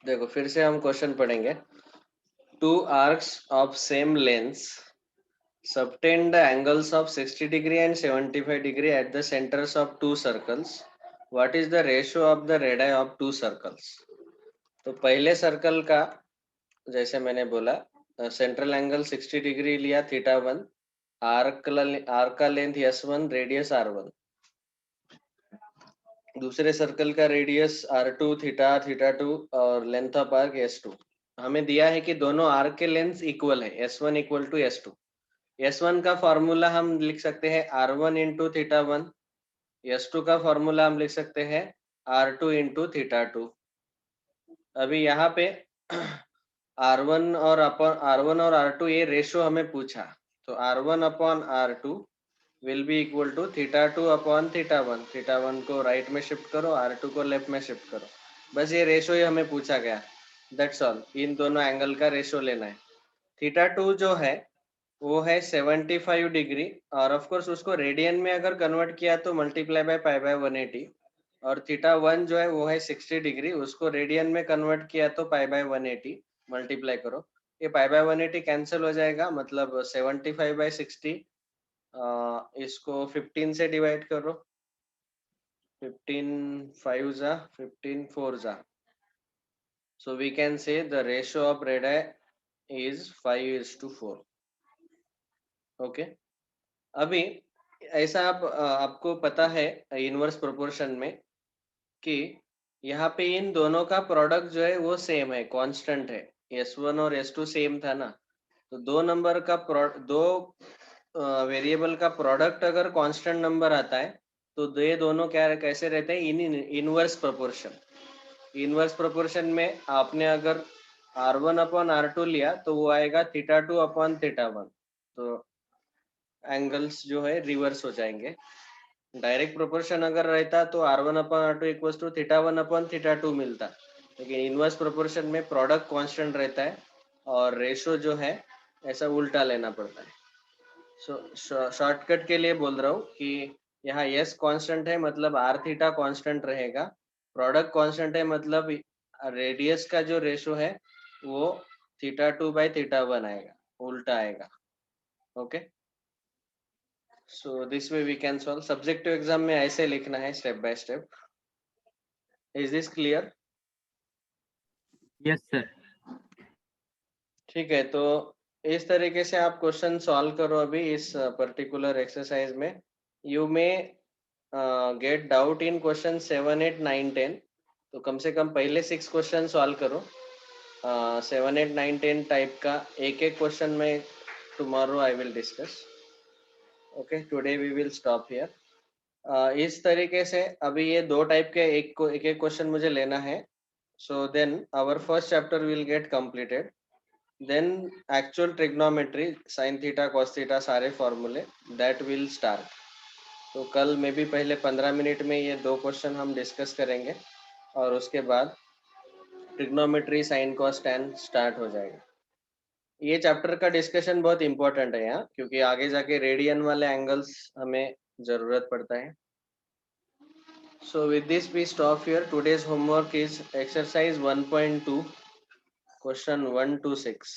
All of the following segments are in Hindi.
देखो फिर से हम क्वेश्चन पढ़ेंगे। Two arcs of same length subtend the angles of 60 degree and 75 degree at the centers of two circles. What is the ratio of the radii of two circles? तो पहले सर्कल का जैसे मैंने बोला सेंट्रल एंगल 60 डिग्री लिया थीटा 1, आर्क का लेंथ S1, रेडियस R1। दूसरे सर्कल का रेडियस R2, थीटा थीटा 2 और लेंथ ऑफ आर्क S2। हमें दिया है कि दोनों आर्क के लेंथ इक्वल है, S1 equal to S2। S1 का फॉर्मूला हम लिख सकते हैं R1 इंटू थीटा 1, S2 का फॉर्मूला हम लिख सकते हैं R2 इंटू थीटा 2। अभी यहाँ पे R1 और R2 ये रेशो हमें पूछा, तो R1 upon R2 will be equal to theta 2 upon theta 1। Theta 1 को राइट में शिफ्ट करो, R2 को लेफ्ट में शिफ्ट करो, बस ये रेशो ही हमें पूछा गया, दैट्स ऑल। इन दोनों एंगल का रेशो लेना है। थीटा 2 जो है वो है 75 डिग्री, और ऑफ कोर्स उसको रेडियन में अगर कन्वर्ट किया तो मल्टीप्लाई बाय पाई बाय 180। और थीटा 1 जो है वो है 60 डिग्री, उसको रेडियन में कन्वर्ट किया तो पाई बाय 180 मल्टीप्लाई करो। ये पाई बाय 180 कैंसिल हो जाएगा, मतलब 75 बाय 60, इसको 15 से डिवाइड करो, 15 5 जा 15 4 जा, so we can say the ratio of radii is 5:4। Okay अभी ऐसा आपको पता है इनवर्स प्रोपोर्शन में कि यहाँ पे इन दोनों का प्रोडक्ट जो है वो सेम है, कांस्टेंट है। S1 और S2 सेम था ना, तो दो नंबर का दो वेरिएबल का प्रोडक्ट अगर कांस्टेंट नंबर आता है तो ये दोनों क्या कैसे रहते हैं, इन इनवर्स प्रोपोर्शन। इनवर्स प्रोपोर्शन में आपने अगर R1 अपॉन R2 लिया तो वो आएगा थीटा 2 अपॉन थीटा 1, तो एंगल्स जो है रिवर्स हो जाएंगे। डायरेक्ट प्रोपोर्शन अगर रहता तो R1 upon R2 equals to theta 1 upon theta 2 मिलता, लेकिन इनवर्स प्रोपोर्शन में प्रोडक्ट कांस्टेंट रहता है और रेशो जो है ऐसा उल्टा लेना पड़ता है। सो शॉर्टकट के लिए बोल रहा हूँ कि यहाँ S कांस्टेंट है मतलब R थीटा कांस्टेंट रहेगा, प्रोडक्ट कांस्टेंट है मतलब रेडियस का जो रेशो है वो थीटा 2 बाई थीटा 1 आएगा, उल्टा आएगा। Okay so this way we can solve. Subjective exam में ऐसे लिखना है step by step. Is this clear? Yes sir. ठीक है, तो इस तरीके से आप क्वेश्चन सॉल्व करो अभी इस पर्टिकुलर एक्सरसाइज में। You may gate doubt in question 7 8 9 10, तो कम से कम पहले 6 क्वेश्चन सॉल्व करो। 7 8 9 10 टाइप का एक एक क्वेश्चन में tomorrow I will discuss. Okay today we will stop here. इस तरीके से अभी ये दो टाइप के एक एक क्वेश्चन मुझे लेना है, so then our first chapter will get completed, then actual trigonometry sin theta cos theta सारे फॉर्मूले that will start। तो कल में भी पहले 15 मिनट में ये दो क्वेश्चन हम डिस्कस करेंगे और उसके बाद trigonometry sine cos tan start हो जाएगा। ये चैप्टर का डिस्कशन बहुत इंपॉर्टेंट है यहाँ, क्योंकि आगे जाके रेडियन वाले एंगल्स हमें जरूरत पड़ता है। So with this we stop here. Today's homework is exercise 1.2, question 1 to 6.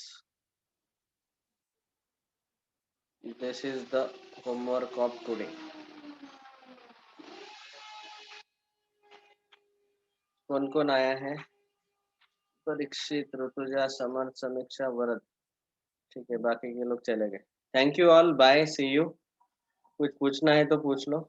This is the homework of today. कौन कौन आया है? परीक्षित, ऋतुजा, समर्थ, समीक्षा, वरद। ठीक है, बाकी के लोग चले गए। Thank you all, bye, see you. कुछ पूछना है तो पूछ लो।